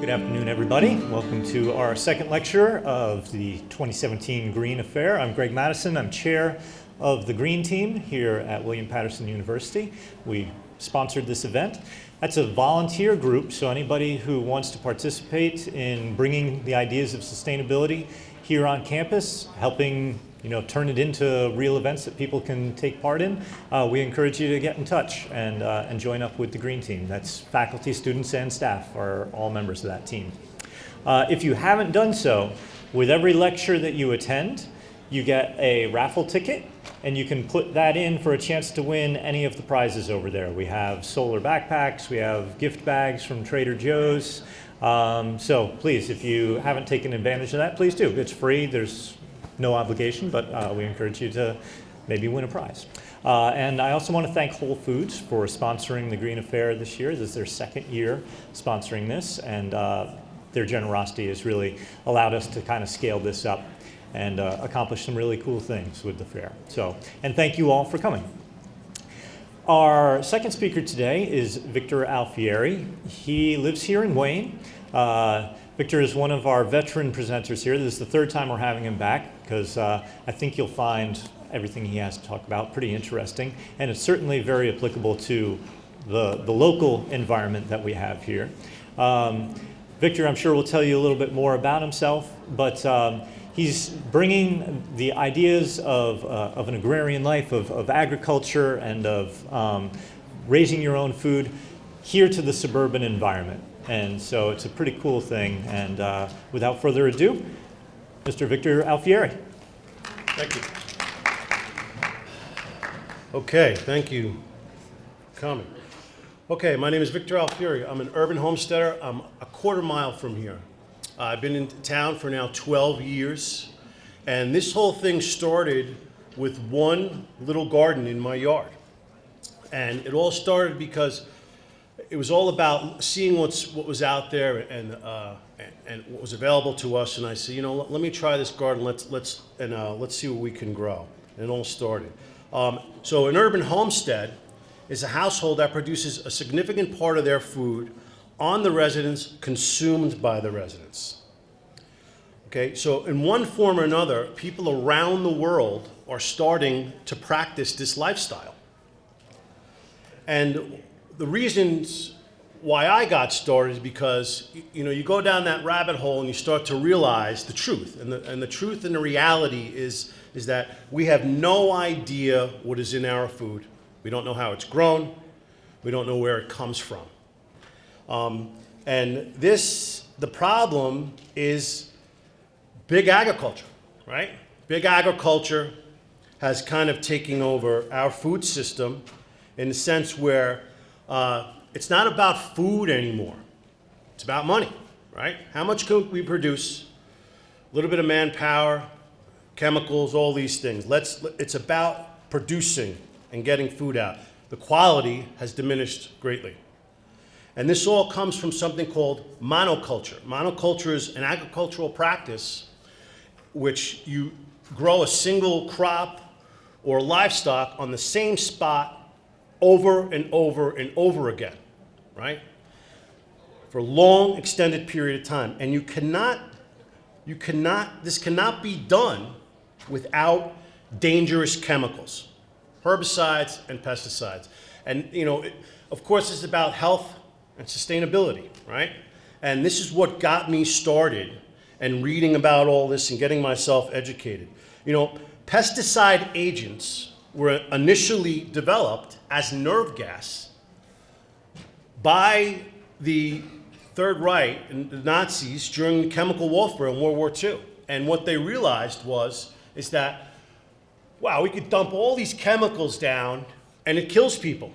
Good afternoon, everybody. Welcome to our second lecture of the 2017 Green Affair. I'm Greg Madison. I'm chair of the Green team here at William Patterson University. We sponsored this event. That's a volunteer group, so anybody who wants to participate in bringing the ideas of sustainability here on campus, helping turn it into real events that people can take part in, we encourage you to get in touch and join up with the Green team. That's faculty, students, and staff are all members of that team. If you haven't done so, with every lecture that you attend, you get a raffle ticket, and you can put that in for a chance to win any of the prizes over there. We have solar backpacks, we have gift bags from Trader Joe's. So please, if you haven't taken advantage of that, please do. It's free. There's no obligation, but we encourage you to maybe win a prize. And I also want to thank Whole Foods for sponsoring the Green Affair this year. This is their second year sponsoring this, and their generosity has really allowed us to kind of scale this up and accomplish some really cool things with the fair. And thank you all for coming. Our second speaker today is Victor Alfieri. He lives here in Wayne. Victor is one of our veteran presenters here. This is the third time we're having him back because I think you'll find everything he has to talk about pretty interesting, and it's certainly very applicable to the local environment that we have here. Victor, I'm sure, will tell you a little bit more about himself, but he's bringing the ideas of an agrarian life, of agriculture, and of raising your own food here to the suburban environment. And so it's a pretty cool thing. And without further ado, Mr. Victor Alfieri. Thank you. Okay, thank you for coming. Okay, my name is Victor Alfieri. I'm an urban homesteader. I'm a quarter mile from here. I've been in town for now 12 years. And this whole thing started with one little garden in my yard. And it all started because it was all about seeing what was out there and what was available to us. And I said, let me try this garden. Let's see what we can grow. And it all started. So an urban homestead is a household that produces a significant part of their food on the residents, consumed by the residents. Okay, so in one form or another, people around the world are starting to practice this lifestyle. And the reasons why I got started is because you go down that rabbit hole and you start to realize the truth. And the truth and the reality is that we have no idea what is in our food. We don't know how it's grown. We don't know where it comes from. And the problem is big agriculture, right? Big agriculture has kind of taken over our food system in the sense where it's not about food anymore. It's about money, right? How much can we produce? A little bit of manpower, chemicals, all these things. It's about producing and getting food out. The quality has diminished greatly. And this all comes from something called monoculture. Monoculture is an agricultural practice which you grow a single crop or livestock on the same spot over and over and over again, right? For a long, extended period of time. And this cannot be done without dangerous chemicals, herbicides and pesticides. And, of course, it's about health and sustainability, right? And this is what got me started and reading about all this and getting myself educated. Pesticide agents were initially developed as nerve gas by the Third Reich and the Nazis during chemical warfare in World War II. And what they realized is that, wow, we could dump all these chemicals down and it kills people.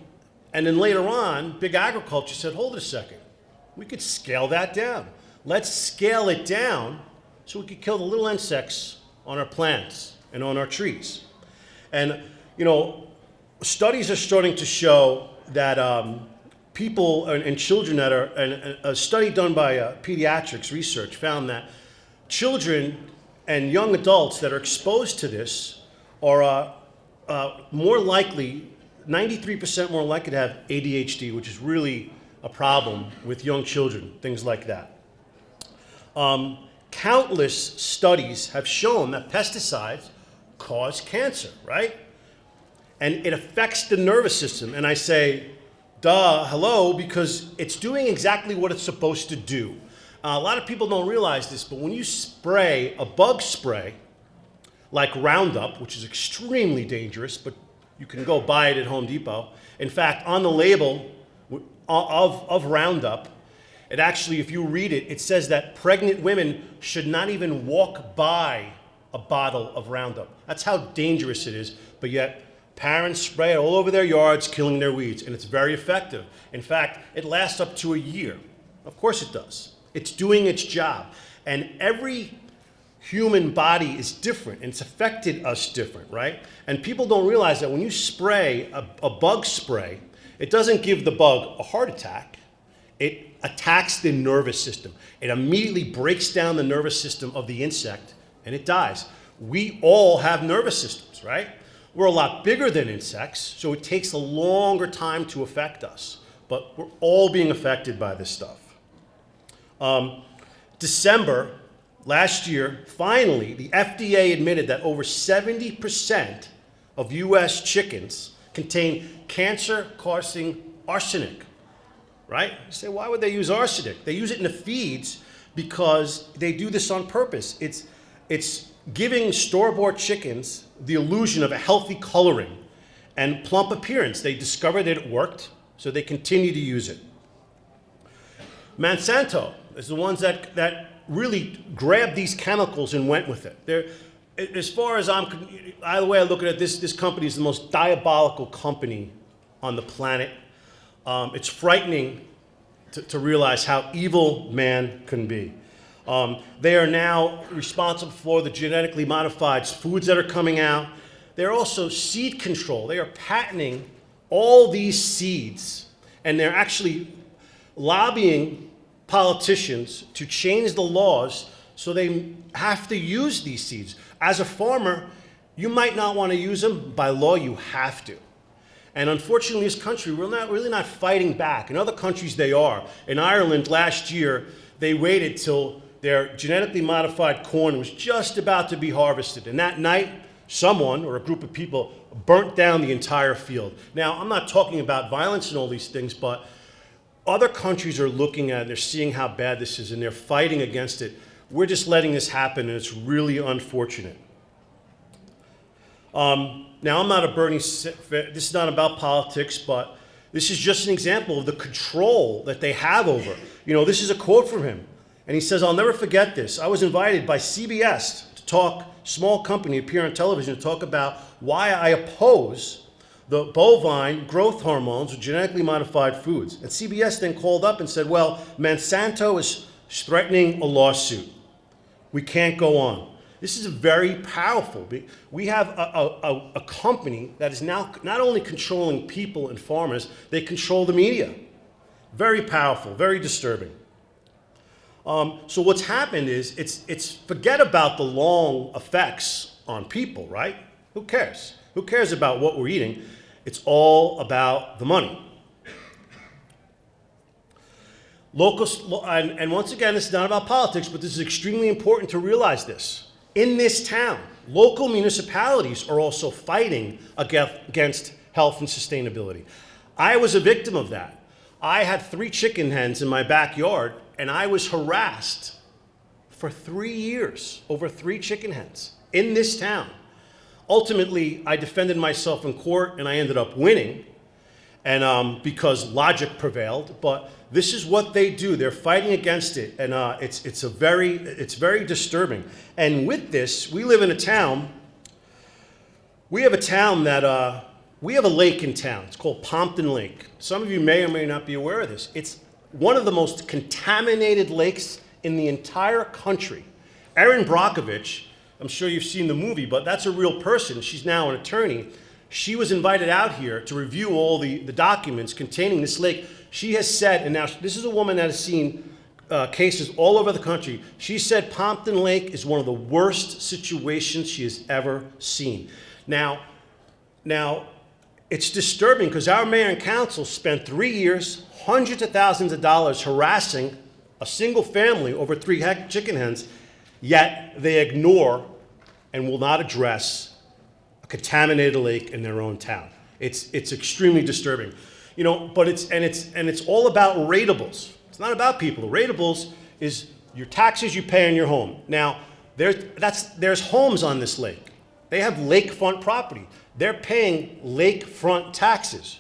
And then later on, big agriculture said, hold it a second, we could scale that down. Let's scale it down so we could kill the little insects on our plants and on our trees. And, studies are starting to show that people and children that are, and a study done by pediatrics research found that children and young adults that are exposed to this are more likely, 93% more likely to have ADHD, which is really a problem with young children, things like that. Countless studies have shown that pesticides cause cancer, right? And it affects the nervous system. And I say, duh, hello, because it's doing exactly what it's supposed to do. A lot of people don't realize this, but when you spray a bug spray, like Roundup, which is extremely dangerous, but you can go buy it at Home Depot. In fact, on the label of Roundup, it actually, if you read it, it says that pregnant women should not even walk by a bottle of Roundup. That's how dangerous it is, but yet parents spray it all over their yards, killing their weeds, and it's very effective. In fact, it lasts up to a year. Of course it does. It's doing its job. And every human body is different, and it's affected us different, right? And people don't realize that when you spray a bug spray, it doesn't give the bug a heart attack. It attacks the nervous system. It immediately breaks down the nervous system of the insect, and it dies. We all have nervous systems, right? We're a lot bigger than insects, so it takes a longer time to affect us. But we're all being affected by this stuff. December last year, finally, the FDA admitted that over 70% of U.S. chickens contain cancer-causing arsenic, right? You say, why would they use arsenic? They use it in the feeds because they do this on purpose. It's giving store-bought chickens the illusion of a healthy coloring and plump appearance. They discovered that it worked, so they continue to use it. Monsanto is the ones that really grabbed these chemicals and went with it. As far as either way I look at it, this company is the most diabolical company on the planet. It's frightening to realize how evil man can be. They are now responsible for the genetically modified foods that are coming out. They're also seed control. They are patenting all these seeds, and they're actually lobbying politicians to change the laws so they have to use these seeds. As a farmer, you might not want to use them. By law, you have to. And unfortunately, in this country, we're really not fighting back. In other countries, they are. In Ireland, last year, they waited till their genetically modified corn was just about to be harvested. And that night, someone or a group of people burnt down the entire field. Now, I'm not talking about violence and all these things, but other countries are looking at it, they're seeing how bad this is, and they're fighting against it. We're just letting this happen, and it's really unfortunate. Now, I'm not a Bernie, this is not about politics, but this is just an example of the control that they have over. You know, this is a quote from him, and he says, "I'll never forget this. I was invited by CBS to talk, small company, appear on television to talk about why I oppose the bovine growth hormones or genetically modified foods. And CBS then called up and said, well, Monsanto is threatening a lawsuit. We can't go on. This is very powerful. We have a company that is now not only controlling people and farmers, they control the media. Very powerful, very disturbing. So what's happened is, it's forget about the long effects on people, right? Who cares? Who cares about what we're eating? It's all about the money. And once again, this is not about politics, but this is extremely important to realize this. In this town, local municipalities are also fighting against health and sustainability. I was a victim of that. I had 3 chicken hens in my backyard, and I was harassed for 3 years over 3 chicken hens in this town. Ultimately, I defended myself in court, and I ended up winning, and because logic prevailed. But this is what they do. They're fighting against it, and it's very disturbing. And with this, we live in a town. We have a town that we have a lake in town. It's called Pompton Lake. Some of you may or may not be aware of this. It's one of the most contaminated lakes in the entire country. Erin Brockovich, I'm sure you've seen the movie, but that's a real person. She's now an attorney. She was invited out here to review all the documents containing this lake. She has said, and now this is a woman that has seen cases all over the country. She said Pompton Lake is one of the worst situations she has ever seen. Now, it's disturbing because our mayor and council spent 3 years, hundreds of thousands of dollars harassing a single family over 3 chicken hens, yet they ignore and will not address a contaminated lake in their own town. It's extremely disturbing. You know, but it's all about ratables. It's not about people. The ratables is your taxes you pay on your home. Now, there's homes on this lake. They have lakefront property. They're paying lakefront taxes.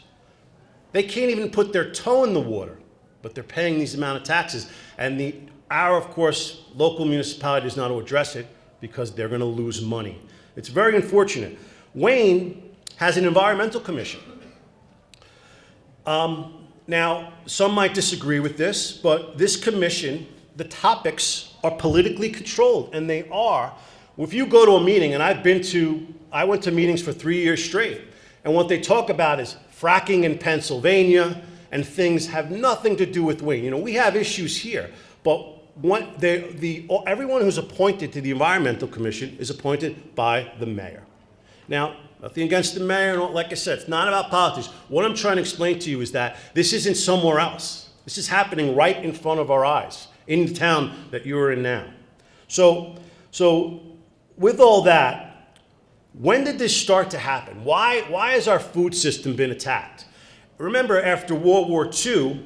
They can't even put their toe in the water, but they're paying these amount of taxes. And our, of course, local municipality does not address it because they're going to lose money. It's very unfortunate. Wayne has an environmental commission. Now, some might disagree with this, but this commission, the topics are politically controlled, and they are. If you go to a meeting, and I went to meetings for 3 years straight, and what they talk about is fracking in Pennsylvania, and things have nothing to do with Wayne. You know, we have issues here, but everyone who's appointed to the Environmental Commission is appointed by the mayor. Now, nothing against the mayor, and like I said, it's not about politics. What I'm trying to explain to you is that this isn't somewhere else. This is happening right in front of our eyes, in the town that you're in now. So with all that, when did this start to happen? Why has our food system been attacked? Remember, after World War II,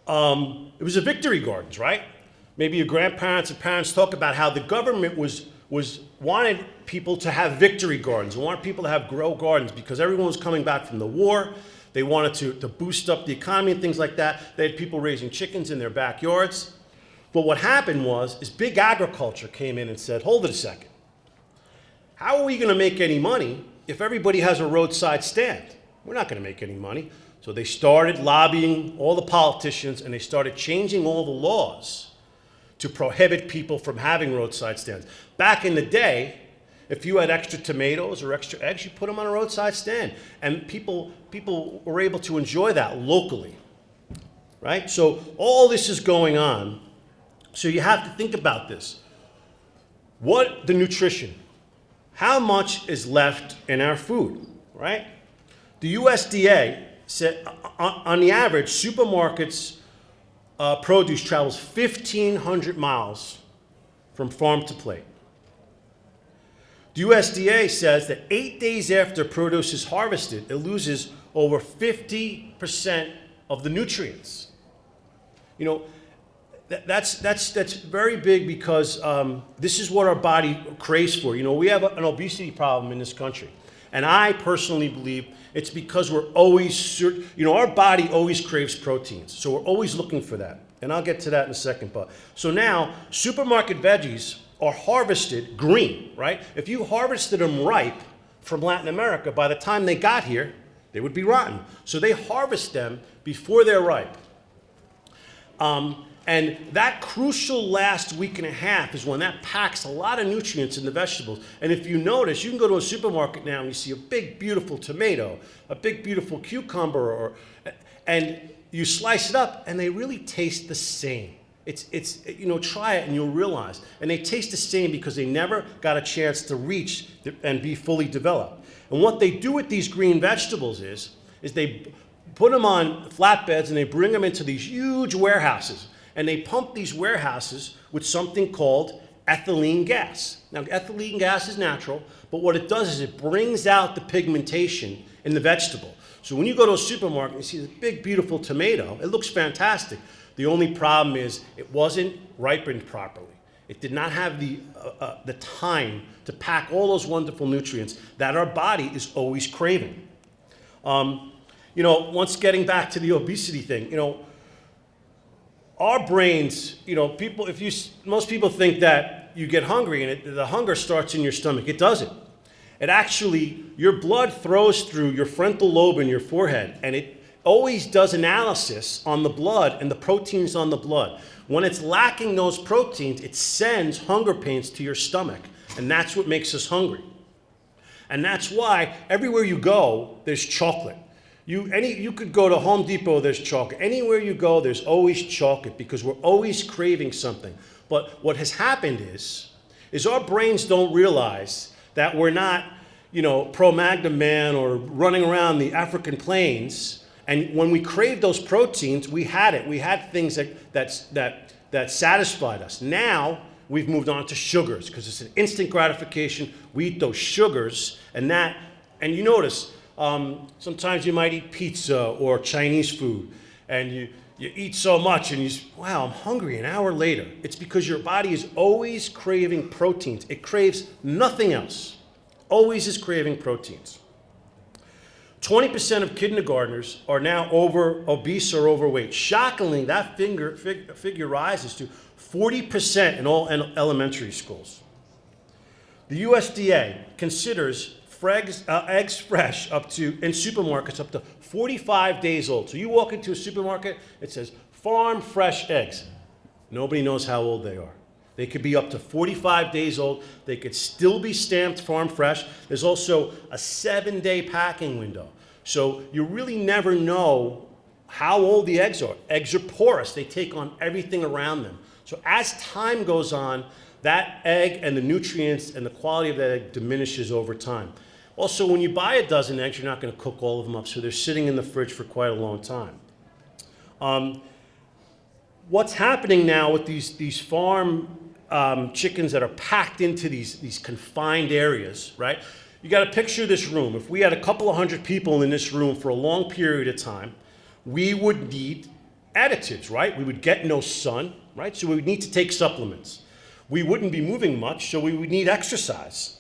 it was the victory gardens, right? Maybe your grandparents and parents talk about how the government wanted people to have victory gardens, wanted people to have grow gardens because everyone was coming back from the war. They wanted to boost up the economy and things like that. They had people raising chickens in their backyards. But what happened is big agriculture came in and said, hold it a second. How are we going to make any money if everybody has a roadside stand? We're not going to make any money. So they started lobbying all the politicians, and they started changing all the laws to prohibit people from having roadside stands. Back in the day, if you had extra tomatoes or extra eggs, you put them on a roadside stand. And people were able to enjoy that locally, right? So all this is going on. So you have to think about this. The nutrition. How much is left in our food, right? The USDA said, on the average, supermarkets' produce travels 1,500 miles from farm to plate. The USDA says that 8 days after produce is harvested, it loses over 50% of the nutrients. You know, that's very big because this is what our body craves for. You know, we have an obesity problem in this country. And I personally believe it's because we're always, our body always craves proteins. So we're always looking for that. And I'll get to that in a second. But so now, supermarket veggies are harvested green, right? If you harvested them ripe from Latin America, by the time they got here, they would be rotten. So they harvest them before they're ripe. And that crucial last week and a half is when that packs a lot of nutrients in the vegetables. And if you notice, you can go to a supermarket now and you see a big, beautiful tomato, a big, beautiful cucumber, and you slice it up, and they really taste the same. Try it and you'll realize. And they taste the same because they never got a chance to reach and be fully developed. And what they do with these green vegetables is they put them on flatbeds and they bring them into these huge warehouses. And they pump these warehouses with something called ethylene gas. Now, ethylene gas is natural, but what it does is it brings out the pigmentation in the vegetable. So when you go to a supermarket and you see this big, beautiful tomato, it looks fantastic. The only problem is it wasn't ripened properly. It did not have the time to pack all those wonderful nutrients that our body is always craving. Once getting back to the obesity thing, our brains, most people think that you get hungry and the hunger starts in your stomach. It doesn't. It actually, your blood throws through your frontal lobe in your forehead, and it always does analysis on the blood and the proteins on the blood. When it's lacking those proteins, it sends hunger pains to your stomach, and that's what makes us hungry. And that's why everywhere you go, there's chocolate. You could go to Home Depot, there's chocolate. Anywhere you go, there's always chocolate because we're always craving something. But what has happened is our brains don't realize that we're not, Cro-Magnon man or running around the African plains And when we craved those proteins, we had it. We had things that satisfied us. Now, we've moved on to sugars because it's an instant gratification. We eat those sugars, and you notice, sometimes you might eat pizza or Chinese food, and you eat so much, and wow, I'm hungry an hour later. It's because your body is always craving proteins. It craves nothing else. Always is craving proteins. 20% of kindergartners are now obese or overweight. Shockingly, that figure rises to 40% in all elementary schools. The USDA considers eggs fresh in supermarkets up to 45 days old. So you walk into a supermarket, it says farm fresh eggs. Nobody knows how old they are. They could be up to 45 days old. They could still be stamped farm fresh. There's also a 7-day packing window. So you really never know how old the eggs are. Eggs are porous. They take on everything around them. So as time goes on, that egg and the nutrients and the quality of that egg diminishes over time. Also, when you buy a dozen eggs, you're not going to cook all of them up, so they're sitting in the fridge for quite a long time. What's happening now with these farm chickens that are packed into these confined areas, right? You got to picture this room. If we had a couple of hundred people in this room for a long period of time, we would need additives, right? We would get no sun, right? So we would need to take supplements. We wouldn't be moving much, so we would need exercise.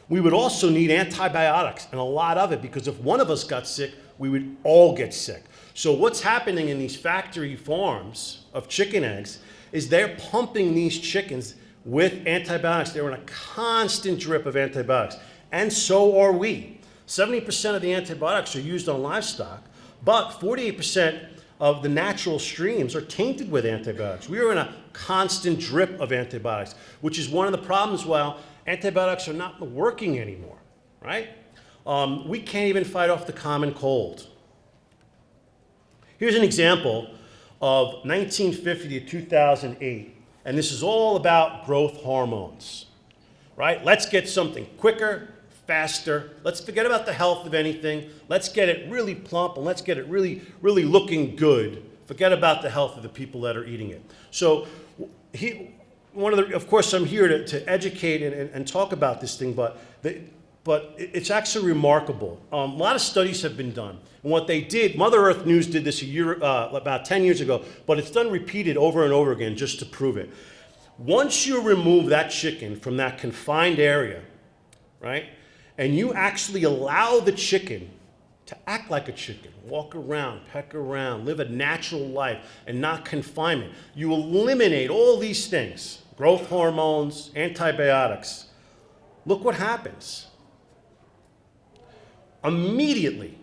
We would also need antibiotics, and a lot of it, because if one of us got sick, we would all get sick. So what's happening in these factory farms of chicken eggs is they're pumping these chickens with antibiotics. They're in a constant drip of antibiotics, and so are we. 70% of the antibiotics are used on livestock, but 48% of the natural streams are tainted with antibiotics. We are in a constant drip of antibiotics, which is one of the problems why antibiotics are not working anymore, right? We can't even fight off the common cold. Here's an example of 1950 to 2008, and this is all about growth hormones, right? Let's get something quicker, faster. Let's forget about the health of anything. Let's get it really plump, and let's get it really, really looking good. Forget about the health of the people that are eating it. So of course, I'm here to educate and talk about this thing, but it's actually remarkable. A lot of studies have been done. And what they did, Mother Earth News did this about 10 years ago, but it's done repeated over and over again just to prove it. Once you remove that chicken from that confined area, right, and you actually allow the chicken to act like a chicken, walk around, peck around, live a natural life, and not confinement, you eliminate all these things, growth hormones, antibiotics. Look what happens. Immediately,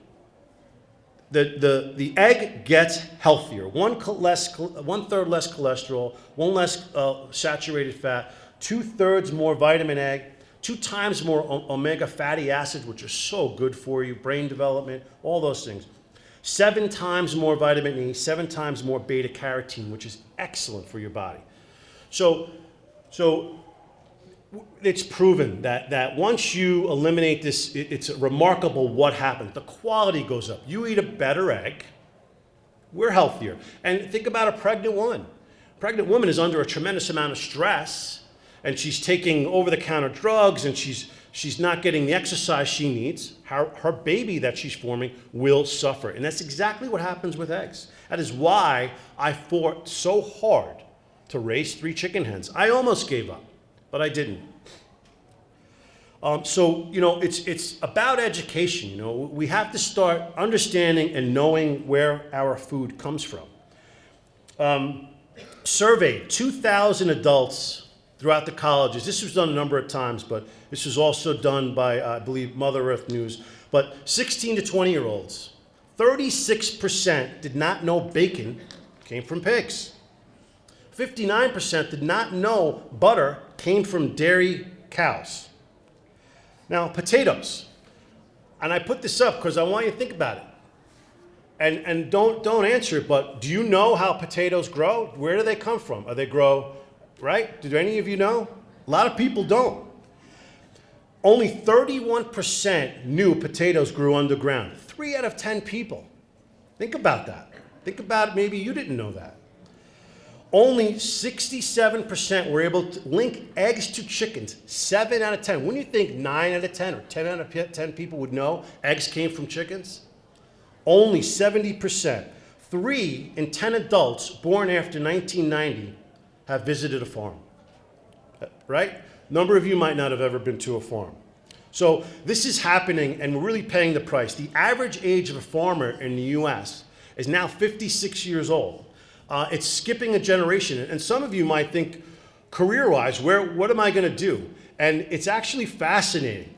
the egg gets healthier. One third less cholesterol, one less saturated fat, 2/3 more vitamin A, 2 times more omega fatty acids, which are so good for you, brain development, all those things. 7 times more vitamin E, 7 times more beta carotene, which is excellent for your body. So it's proven that once you eliminate this, it's remarkable what happens. The quality goes up. You eat a better egg, we're healthier. And think about a pregnant woman. A pregnant woman is under a tremendous amount of stress, and she's taking over-the-counter drugs, and she's not getting the exercise she needs. Her baby that she's forming will suffer. And that's exactly what happens with eggs. That is why I fought so hard to raise 3 chicken hens. I almost gave up, but I didn't. So, it's about education. We have to start understanding and knowing where our food comes from. Surveyed 2,000 adults throughout the colleges. This was done a number of times, but this was also done by, I believe, Mother Earth News. But 16 to 20-year-olds, 36% did not know bacon came from pigs. 59% did not know butter came from dairy cows. Now, potatoes. And I put this up because I want you to think about it. And don't answer it, but do you know how potatoes grow? Where do they come from? They grow, right? Do any of you know? A lot of people don't. Only 31% knew potatoes grew underground. 3 out of 10 people. Think about that. Think about it, maybe you didn't know that. Only 67% were able to link eggs to chickens. 7 out of 10. Wouldn't you think 9 out of 10 or 10 out of 10 people would know eggs came from chickens? Only 70%. 3 in 10 adults born after 1990 have visited a farm. Right? A number of you might not have ever been to a farm. So this is happening, and we're really paying the price. The average age of a farmer in the U.S. is now 56 years old. It's skipping a generation. And some of you might think, career-wise, what am I going to do? And it's actually fascinating.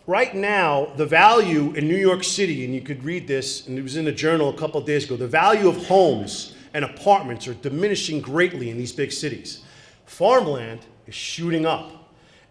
Right now, the value in New York City, and you could read this, and it was in the Journal a couple of days ago, the value of homes and apartments are diminishing greatly in these big cities. Farmland is shooting up.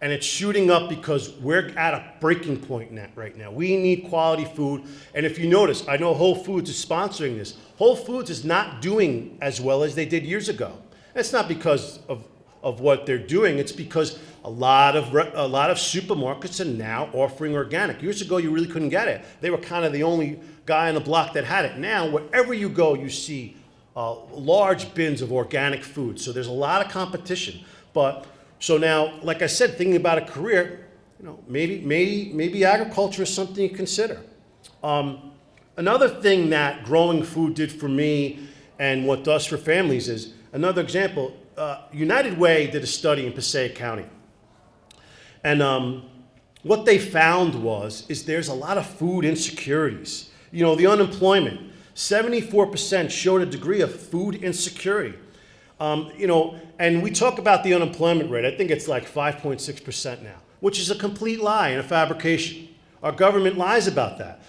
And it's shooting up because we're at a breaking point right now. We need quality food. And if you notice, I know Whole Foods is sponsoring this. Whole Foods is not doing as well as they did years ago. It's not because of what they're doing. It's because a lot of supermarkets are now offering organic. Years ago, you really couldn't get it. They were kind of the only guy on the block that had it. Now, wherever you go, you see large bins of organic food. So there's a lot of competition. So now, like I said, thinking about a career, maybe agriculture is something you consider. Another thing that growing food did for me and what does for families is, another example, United Way did a study in Passaic County. And what they found is there's a lot of food insecurities. The unemployment, 74% showed a degree of food insecurity. And we talk about the unemployment rate. I think it's like 5.6% now, which is a complete lie and a fabrication. Our government lies about that.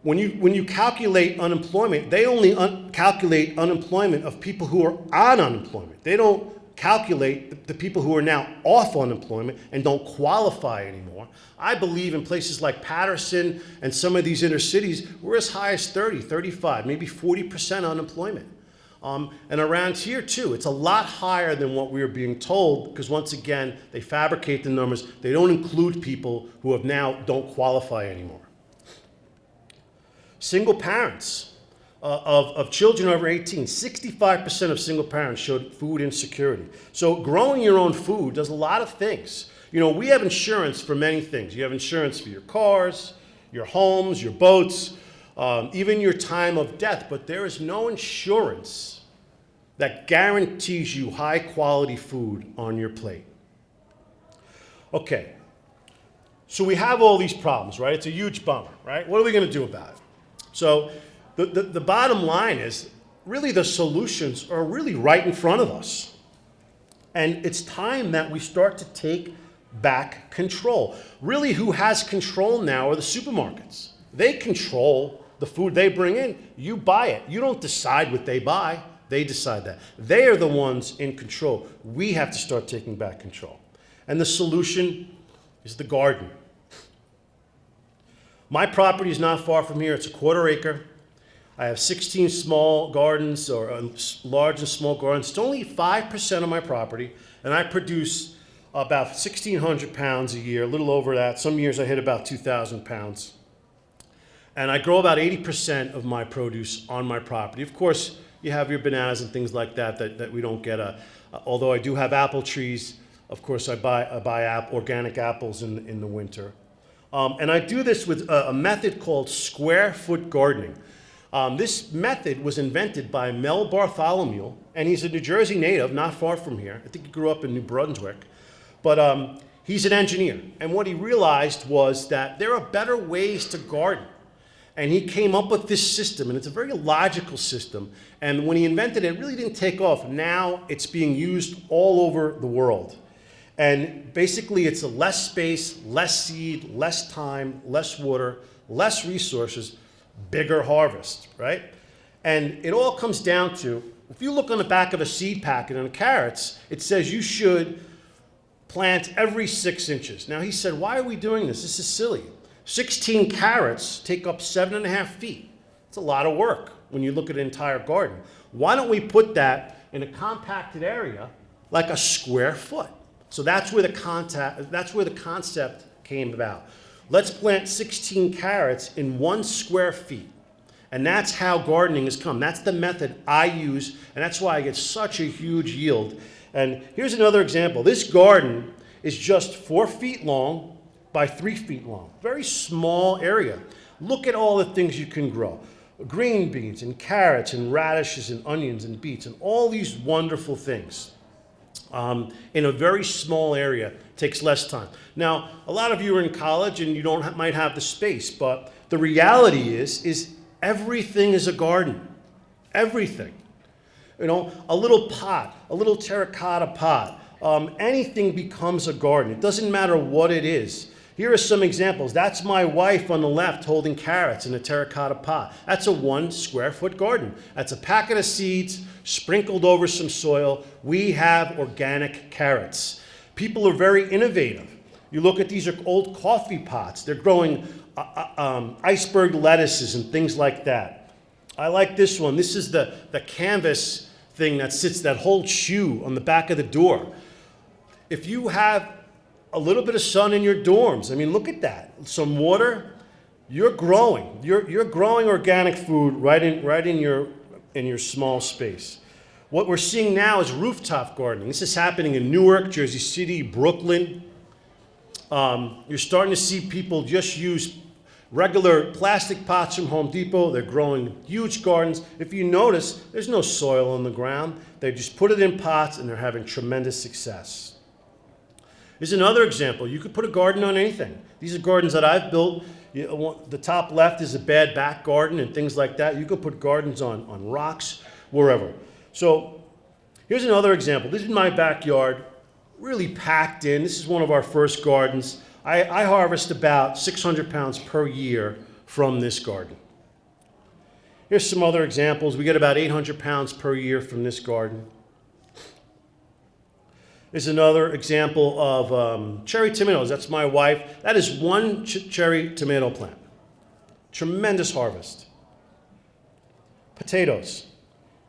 When you calculate unemployment, they only calculate unemployment of people who are on unemployment. They don't calculate the people who are now off unemployment and don't qualify anymore. I believe in places like Patterson and some of these inner cities, we're as high as 30, 35, maybe 40% unemployment. And around here, too, it's a lot higher than what we are being told because, once again, they fabricate the numbers. They don't include people who have now don't qualify anymore. Single parents of children over 18, 65% of single parents showed food insecurity. So growing your own food does a lot of things. We have insurance for many things. You have insurance for your cars, your homes, your boats, even your time of death, but there is no insurance that guarantees you high quality food on your plate. Okay, so we have all these problems, right? It's a huge bummer, right? What are we going to do about it? So the bottom line is really the solutions are really right in front of us. And it's time that we start to take back control. Really, who has control now are the supermarkets. They control the food they bring in. You buy it. You don't decide what they buy. They decide that. They are the ones in control. We have to start taking back control. And the solution is the garden. My property is not far from here. It's a 1/4 acre. I have 16 small gardens, or large and small gardens. It's only 5% of my property, and I produce about 1,600 pounds a year, a little over that. Some years I hit about 2,000 pounds. And I grow about 80% of my produce on my property. Of course, you have your bananas and things like that we don't get. Although I do have apple trees, of course I buy organic apples in the winter. And I do this with a method called square foot gardening. This method was invented by Mel Bartholomew, and he's a New Jersey native, not far from here. I think he grew up in New Brunswick. But he's an engineer. And what he realized was that there are better ways to garden. And he came up with this system, and it's a very logical system. And when he invented it, it really didn't take off. Now it's being used all over the world. And basically, it's a less space, less seed, less time, less water, less resources, bigger harvest, right? And it all comes down to, if you look on the back of a seed packet on carrots, it says you should plant every 6 inches. Now, he said, why are we doing this? This is silly. 16 carrots take up 7.5 feet. It's a lot of work when you look at an entire garden. Why don't we put that in a compacted area like a square foot? So that's where the concept came about. Let's plant 16 carrots in 1 square feet. And that's how gardening has come. That's the method I use, and that's why I get such a huge yield. And here's another example. This garden is just 4 feet long by 3 feet long. Very small area. Look at all the things you can grow. Green beans and carrots and radishes and onions and beets and all these wonderful things. In a very small area, takes less time. Now, a lot of you are in college and you might have the space, but the reality is everything is a garden. Everything. You know, a little pot, a little terracotta pot, anything becomes a garden. It doesn't matter what it is. Here are some examples. That's my wife on the left holding carrots in a terracotta pot. That's a 1 square foot garden. That's a packet of seeds sprinkled over some soil. We have organic carrots. People are very innovative. You look at these are old coffee pots. They're growing iceberg lettuces and things like that. I like this one. This is the canvas thing that holds shoe on the back of the door. If you have a little bit of sun in your dorms, I mean, look at that. Some water, you're growing. You're growing organic food right in your small space. What we're seeing now is rooftop gardening. This is happening in Newark, Jersey City, Brooklyn. You're starting to see people just use regular plastic pots from Home Depot. They're growing huge gardens. If you notice, there's no soil on the ground. They just put it in pots and they're having tremendous success. Here's another example. You could put a garden on anything. These are gardens that I've built. The top left is a bad back garden and things like that. You could put gardens on rocks, wherever. So here's another example. This is my backyard, really packed in. This is one of our first gardens. I harvest about 600 pounds per year from this garden. Here's some other examples. We get about 800 pounds per year from this garden. Here's another example of cherry tomatoes. That's my wife. That is 1 cherry tomato plant. Tremendous harvest. Potatoes.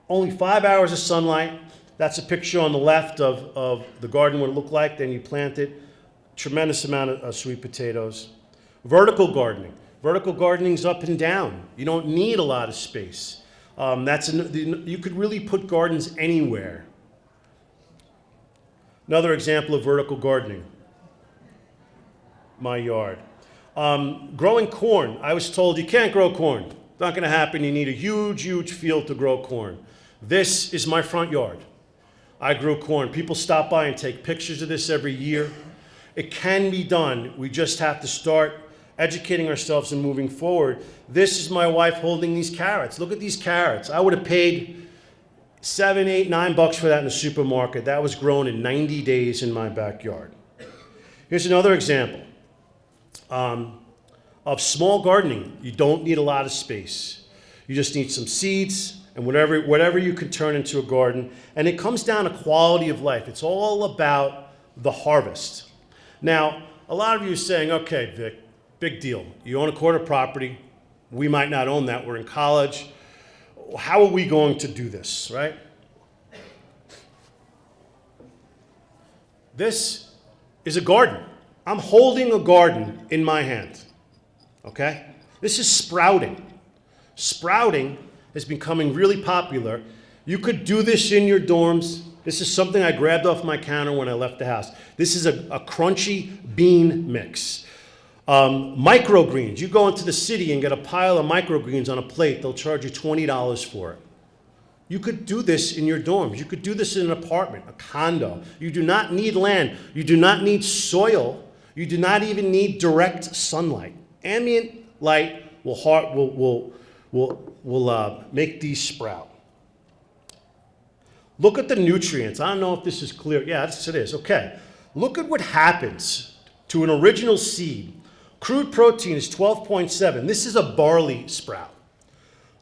Only 5 hours of sunlight. That's a picture on the left of the garden, what it looked like. Then you plant it. Tremendous amount of sweet potatoes. Vertical gardening. Vertical gardening's up and down. You don't need a lot of space. You could really put gardens anywhere. Another example of vertical gardening. My yard. Growing corn. I was told you can't grow corn. It's not going to happen. You need a huge, huge field to grow corn. This is my front yard. I grew corn. People stop by and take pictures of this every year. It can be done. We just have to start educating ourselves and moving forward. This is my wife holding these carrots. Look at these carrots. I would have paid $7, $8, $9 for that in the supermarket. That was grown in 90 days in my backyard. Here's another example of small gardening. You don't need a lot of space. You just need some seeds and whatever you can turn into a garden. And it comes down to quality of life. It's all about the harvest. Now, a lot of you are saying, okay, Vic, big deal. You own a quarter property. We might not own that. We're in college. How are we going to do this, right? This is a garden. I'm holding a garden in my hand, okay? This is sprouting. Sprouting is becoming really popular. You could do this in your dorms. This is something I grabbed off my counter when I left the house. This is a crunchy bean mix. Microgreens. You go into the city and get a pile of microgreens on a plate. They'll charge you $20 for it. You could do this in your dorms. You could do this in an apartment, a condo. You do not need land. You do not need soil. You do not even need direct sunlight. Ambient light will make these sprout. Look at the nutrients. I don't know if this is clear. Yeah, yes, it is. Okay. Look at what happens to an original seed. Crude protein is 12.7. This is a barley sprout.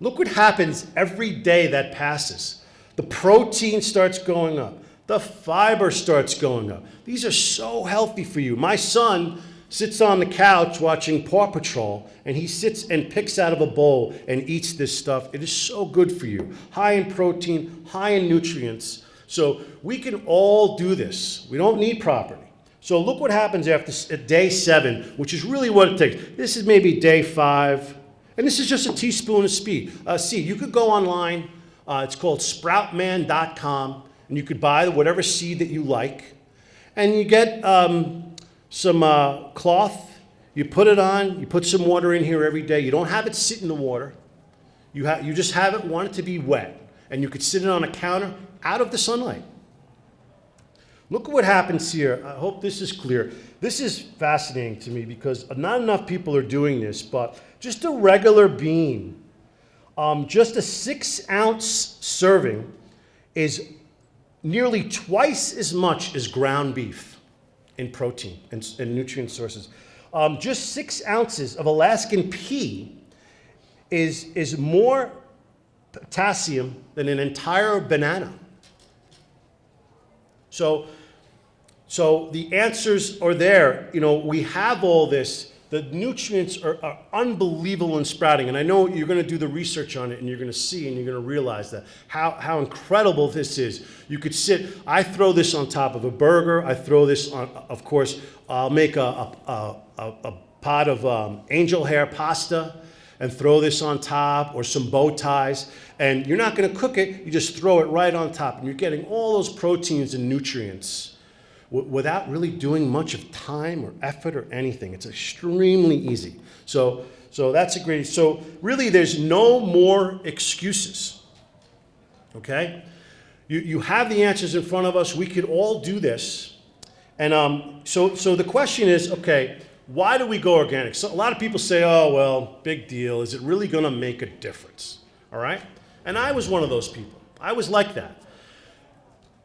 Look what happens every day that passes. The protein starts going up. The fiber starts going up. These are so healthy for you. My son sits on the couch watching Paw Patrol, and he sits and picks out of a bowl and eats this stuff. It is so good for you. High in protein, high in nutrients. So we can all do this. We don't need property. So look what happens after day 7, which is really what it takes. This is maybe day 5. And this is just a teaspoon of seed. You could go online. It's called sproutman.com, and you could buy whatever seed that you like. And you get some cloth. You put it on. You put some water in here every day. You don't have it sit in the water. You just want it to be wet. And you could sit it on a counter out of the sunlight. Look at what happens here. I hope this is clear. This is fascinating to me because not enough people are doing this, but just a regular bean, just a 6-ounce serving is nearly twice as much as ground beef in protein and nutrient sources. Just 6 ounces of Alaskan pea is more potassium than an entire banana. So the answers are there. We have all this. The nutrients are unbelievable in sprouting. And I know you're going to do the research on it, and you're going to see, and you're going to realize that how incredible this is. You could I throw this on top of a burger. I throw this on, of course, I'll make a pot of angel hair pasta and throw this on top, or some bow ties. And you're not going to cook it. You just throw it right on top. And you're getting all those proteins and nutrients without really doing much of time or effort or anything. It's extremely easy. So that's a great, so really there's no more excuses, okay? You have the answers in front of us. We could all do this. And so the question is, okay, why do we go organic? So a lot of people say, oh, well, big deal. Is it really gonna make a difference? All right? And I was one of those people. I was like that.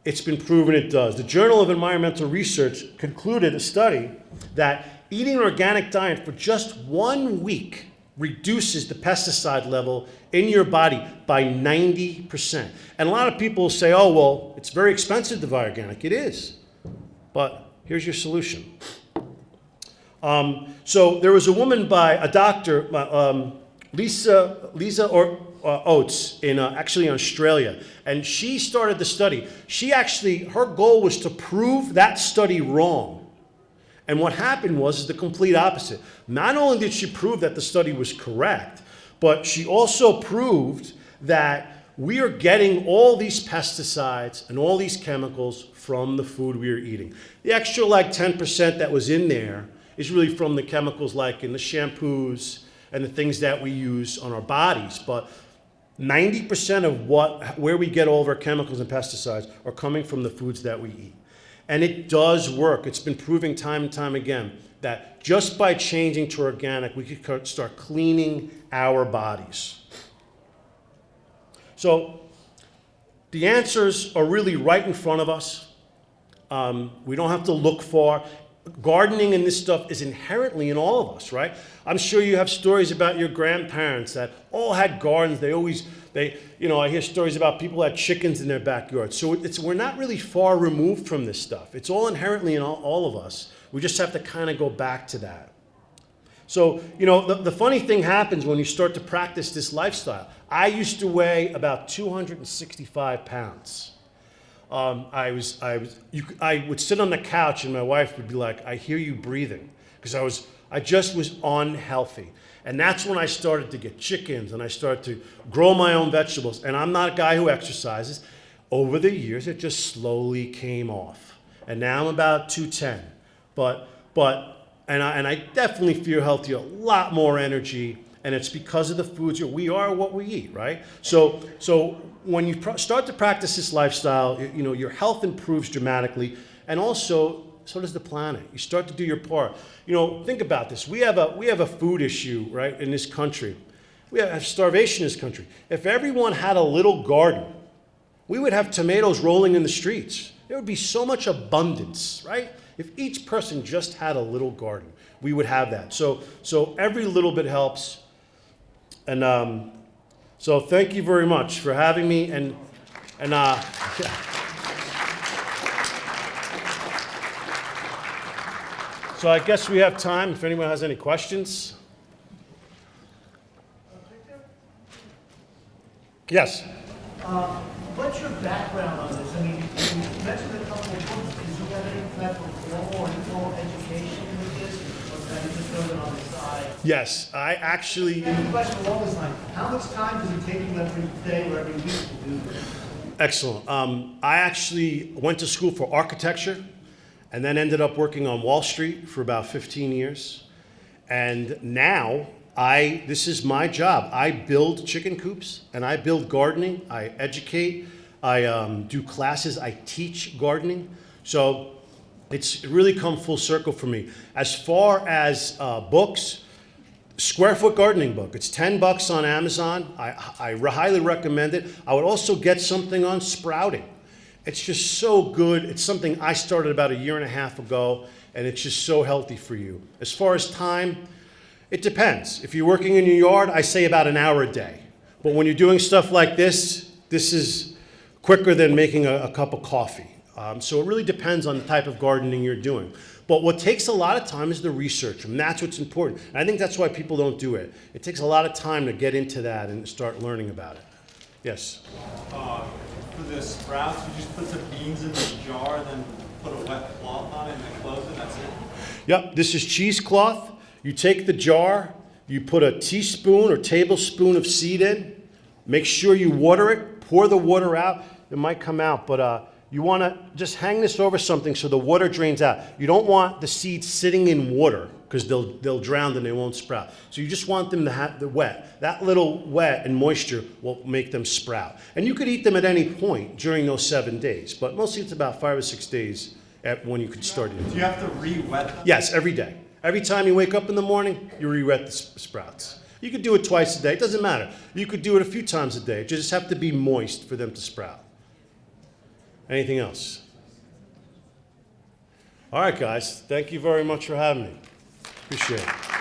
It's been proven it does. The Journal of Environmental Research concluded a study that eating an organic diet for just 1 week reduces the pesticide level in your body by 90%. And a lot of people say, oh, well, it's very expensive to buy organic. It is. But here's your solution. So there was a woman by a doctor, Lisa Oates, actually in Australia, and she started the study. Her goal was to prove that study wrong. And what happened was the complete opposite. Not only did she prove that the study was correct, but she also proved that we are getting all these pesticides and all these chemicals from the food we are eating. The extra 10% that was in there is really from the chemicals like in the shampoos and the things that we use on our bodies. But 90% of where we get all of our chemicals and pesticides are coming from the foods that we eat. And it does work. It's been proving time and time again that just by changing to organic, we could start cleaning our bodies. So the answers are really right in front of us. We don't have to look far. Gardening and this stuff is inherently in all of us, right? I'm sure you have stories about your grandparents that all had gardens. I hear stories about people who had chickens in their backyard. So we're not really far removed from this stuff. It's all inherently in all of us. We just have to kind of go back to that. So, the funny thing happens when you start to practice this lifestyle. I used to weigh about 265 pounds. I would sit on the couch and my wife would be like, I hear you breathing, because I just was unhealthy. And that's when I started to get chickens and I started to grow my own vegetables. And I'm not a guy who exercises. Over the years, it just slowly came off. And now I'm about 210. And I definitely feel healthier, a lot more energy. And it's because of the foods. We are what we eat, right? So when you start to practice this lifestyle, your health improves dramatically, and also so does the planet. You start to do your part. Think about this. We have a food issue, right, in this country. We have starvation in this country. If everyone had a little garden, we would have tomatoes rolling in the streets. There would be so much abundance, right? If each person just had a little garden, we would have that. So every little bit helps. And so thank you very much for having me. So I guess we have time if anyone has any questions. Yes. What's your background on this? I mean, you mentioned a couple of books. Did you have any type of formal or informal education with this? Or then he just throws it on the side. Yes, I actually. And the question along this line, how much time does it take you every day or every week to do this? Excellent. I actually went to school for architecture and then ended up working on Wall Street for about 15 years. And now this is my job. I build chicken coops and I build gardening. I educate. I do classes. I teach gardening. So it's really come full circle for me. As far as books, Square Foot Gardening book. It's $10 on Amazon. I highly recommend it. I would also get something on sprouting. It's just so good. It's something I started about 1.5 years ago, and it's just so healthy for you. As far as time, it depends. If you're working in your yard, I say about 1 hour a day. But when you're doing stuff like this is quicker than making a cup of coffee. So it really depends on the type of gardening you're doing. But what takes a lot of time is the research, and that's what's important. And I think that's why people don't do it. It takes a lot of time to get into that and start learning about it. Yes? For the sprouts, you just put some beans in the jar, then put a wet cloth on it, and then close it, that's it? Yep, this is cheesecloth. You take the jar, you put a teaspoon or tablespoon of seed in, make sure you water it, pour the water out. It might come out, but you want to just hang this over something so the water drains out. You don't want the seeds sitting in water because they'll drown and they won't sprout. So you just want them to have the wet. That little wet and moisture will make them sprout. And you could eat them at any point during those 7 days, but mostly it's about 5 or 6 days when you could start eating. Do you have to re-wet them? Yes, every day. Every time you wake up in the morning, you re-wet the sprouts. You could do it twice a day. It doesn't matter. You could do it a few times a day. You just have to be moist for them to sprout. Anything else? All right, guys. Thank you very much for having me. Appreciate it.